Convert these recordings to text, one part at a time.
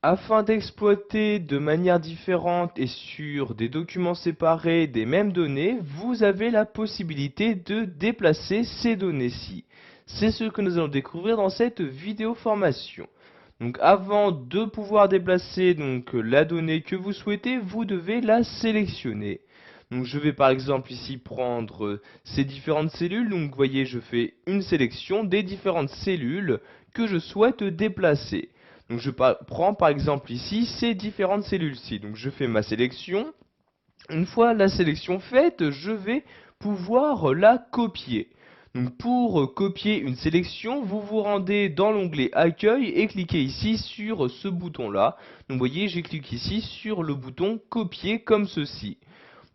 Afin d'exploiter de manière différente et sur des documents séparés des mêmes données, vous avez la possibilité de déplacer ces données-ci. C'est ce que nous allons découvrir dans cette vidéo formation. Donc avant de pouvoir déplacer la donnée que vous souhaitez, vous devez la sélectionner. Donc je vais par exemple ici prendre ces différentes cellules. Donc vous voyez, je fais une sélection des différentes cellules que je souhaite déplacer. Donc je prends par exemple ici ces différentes cellules-ci. Donc je fais ma sélection. Une fois la sélection faite, je vais pouvoir la copier. Donc pour copier une sélection, vous vous rendez dans l'onglet Accueil et cliquez ici sur ce bouton-là. Donc vous voyez, j'ai cliqué ici sur le bouton Copier comme ceci.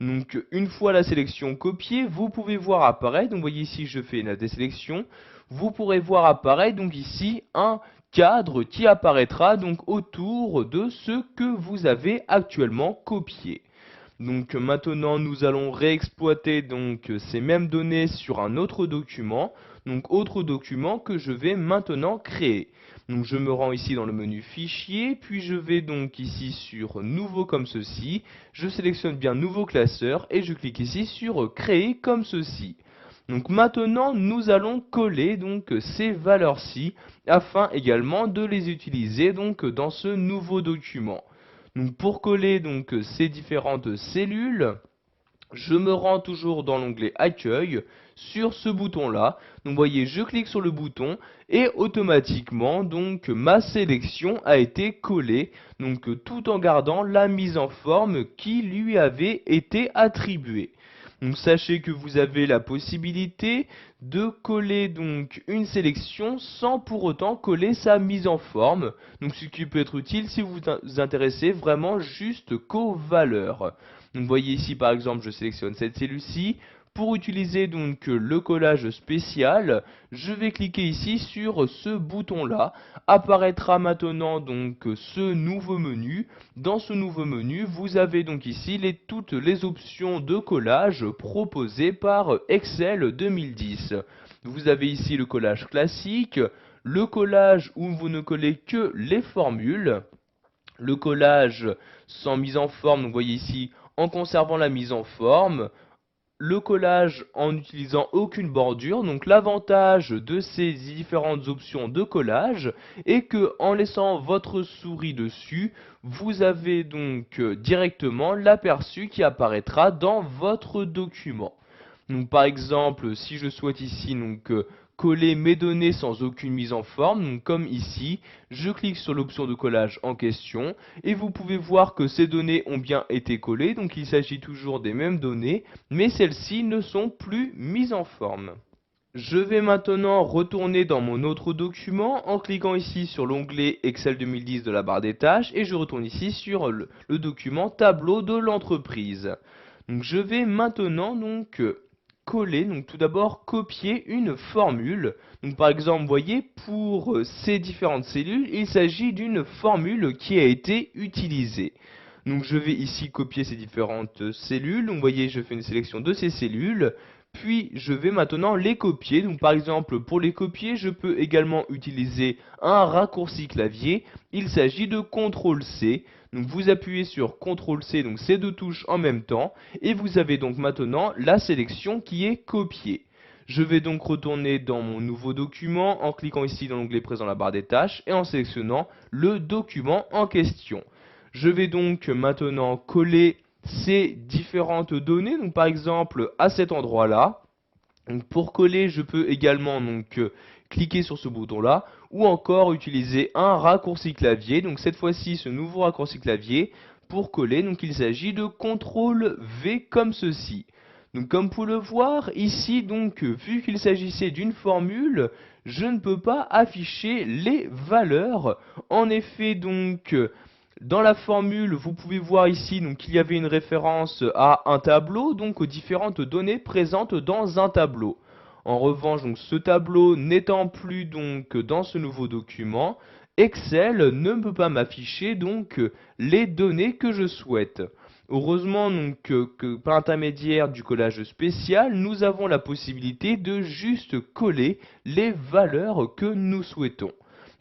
Donc une fois la sélection copiée, vous pouvez voir apparaître, donc vous voyez ici je fais la désélection, vous pourrez voir apparaître donc ici un cadre qui apparaîtra donc autour de ce que vous avez actuellement copié. Donc maintenant nous allons réexploiter donc ces mêmes données sur un autre document, donc autre document que je vais maintenant créer. Donc je me rends ici dans le menu fichier, puis je vais donc ici sur nouveau comme ceci, je sélectionne bien nouveau classeur et je clique ici sur créer comme ceci. Donc maintenant nous allons coller donc ces valeurs-ci afin également de les utiliser donc dans ce nouveau document. Donc pour coller donc ces différentes cellules, je me rends toujours dans l'onglet Accueil sur ce bouton là. Donc vous voyez, je clique sur le bouton et automatiquement donc ma sélection a été collée, donc tout en gardant la mise en forme qui lui avait été attribuée. Donc sachez que vous avez la possibilité de coller donc une sélection sans pour autant coller sa mise en forme. Donc ce qui peut être utile si vous vous intéressez vraiment juste qu'aux valeurs. Donc vous voyez ici par exemple je sélectionne cette cellule-ci. Pour utiliser donc le collage spécial, je vais cliquer ici sur ce bouton-là. Apparaîtra maintenant donc ce nouveau menu. Dans ce nouveau menu, vous avez donc ici toutes les options de collage proposées par Excel 2010. Vous avez ici le collage classique, le collage où vous ne collez que les formules, le collage sans mise en forme, donc vous voyez ici en conservant la mise en forme, le collage en n'utilisant aucune bordure. Donc l'avantage de ces différentes options de collage est que en laissant votre souris dessus, vous avez donc directement l'aperçu qui apparaîtra dans votre document. Donc par exemple, si je souhaite ici coller mes données sans aucune mise en forme, donc comme ici, je clique sur l'option de collage en question et vous pouvez voir que ces données ont bien été collées, donc il s'agit toujours des mêmes données, mais celles-ci ne sont plus mises en forme. Je vais maintenant retourner dans mon autre document en cliquant ici sur l'onglet Excel 2010 de la barre des tâches et je retourne ici sur le document tableau de l'entreprise. Donc je vais maintenant coller, donc tout d'abord copier une formule. Donc par exemple, vous voyez, pour ces différentes cellules, il s'agit d'une formule qui a été utilisée. Donc je vais ici copier ces différentes cellules. Donc vous voyez, je fais une sélection de ces cellules. Puis je vais maintenant les copier. Donc par exemple, pour les copier, je peux également utiliser un raccourci clavier. Il s'agit de CTRL-C. Donc vous appuyez sur CTRL-C, donc ces deux touches en même temps. Et vous avez donc maintenant la sélection qui est copiée. Je vais donc retourner dans mon nouveau document en cliquant ici dans l'onglet présent dans la barre des tâches et en sélectionnant le document en question. Je vais donc maintenant coller ces différentes données, donc par exemple à cet endroit-là. Donc pour coller, je peux également cliquer sur ce bouton-là ou encore utiliser un raccourci clavier. Donc cette fois-ci, ce nouveau raccourci clavier pour coller, donc il s'agit de CTRL V comme ceci. Donc comme vous pouvez le voir ici, donc vu qu'il s'agissait d'une formule, je ne peux pas afficher les valeurs. En effet, donc dans la formule, vous pouvez voir ici qu'il y avait une référence à un tableau, donc aux différentes données présentes dans un tableau. En revanche, donc, ce tableau n'étant plus donc dans ce nouveau document, Excel ne peut pas m'afficher donc les données que je souhaite. Heureusement que par l'intermédiaire du collage spécial, nous avons la possibilité de juste coller les valeurs que nous souhaitons.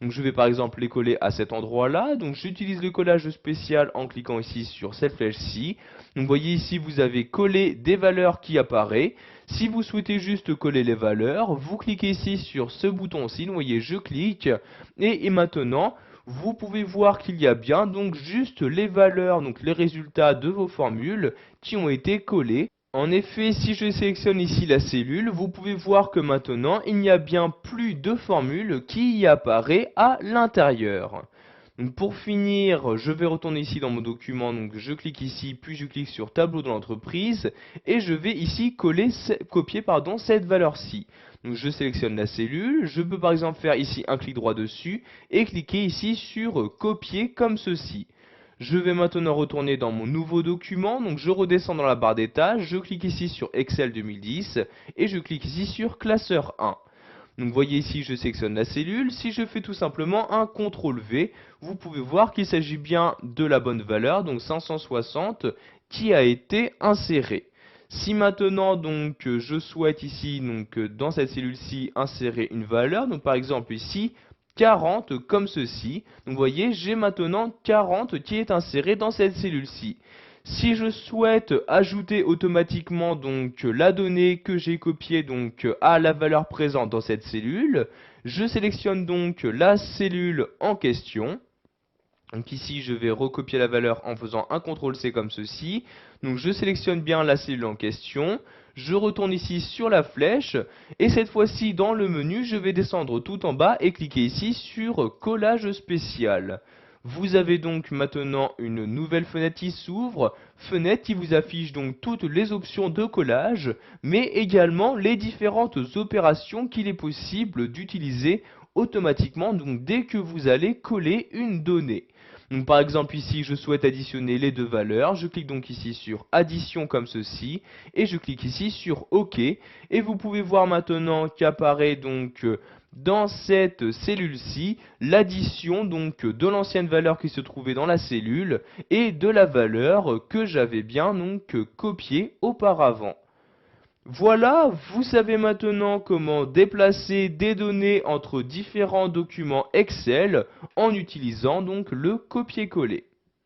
Donc je vais par exemple les coller à cet endroit-là. Donc j'utilise le collage spécial en cliquant ici sur cette flèche-ci. Donc vous voyez ici, vous avez collé des valeurs qui apparaissent. Si vous souhaitez juste coller les valeurs, vous cliquez ici sur ce bouton-ci. Vous voyez, je clique. Et maintenant, vous pouvez voir qu'il y a bien donc juste les valeurs, donc les résultats de vos formules qui ont été collés. En effet, si je sélectionne ici la cellule, vous pouvez voir que maintenant, il n'y a bien plus de formule qui y apparaît à l'intérieur. Donc pour finir, je vais retourner ici dans mon document, donc je clique ici, puis je clique sur tableau de l'entreprise, et je vais ici copier cette valeur-ci. Donc je sélectionne la cellule, je peux par exemple faire ici un clic droit dessus, et cliquer ici sur copier comme ceci. Je vais maintenant retourner dans mon nouveau document, donc je redescends dans la barre des tâches, je clique ici sur Excel 2010 et je clique ici sur classeur 1. Donc vous voyez ici, je sélectionne la cellule. Si je fais tout simplement un CTRL V, vous pouvez voir qu'il s'agit bien de la bonne valeur, donc 560, qui a été insérée. Si maintenant donc je souhaite ici donc dans cette cellule-ci insérer une valeur, donc par exemple ici 40 comme ceci. Donc vous voyez, j'ai maintenant 40 qui est inséré dans cette cellule-ci. Si je souhaite ajouter automatiquement donc la donnée que j'ai copiée donc à la valeur présente dans cette cellule, je sélectionne donc la cellule en question. Donc ici, je vais recopier la valeur en faisant un CTRL-C comme ceci. Donc je sélectionne bien la cellule en question. Je retourne ici sur la flèche. Et cette fois-ci, dans le menu, je vais descendre tout en bas et cliquer ici sur collage spécial. Vous avez donc maintenant une nouvelle fenêtre qui s'ouvre, fenêtre qui vous affiche donc toutes les options de collage, mais également les différentes opérations qu'il est possible d'utiliser automatiquement donc dès que vous allez coller une donnée. Donc par exemple ici je souhaite additionner les deux valeurs, je clique donc ici sur addition comme ceci et je clique ici sur OK et vous pouvez voir maintenant qu'apparaît donc dans cette cellule-ci l'addition donc de l'ancienne valeur qui se trouvait dans la cellule et de la valeur que j'avais bien donc copiée auparavant. Voilà, vous savez maintenant comment déplacer des données entre différents documents Excel en utilisant donc le copier-coller.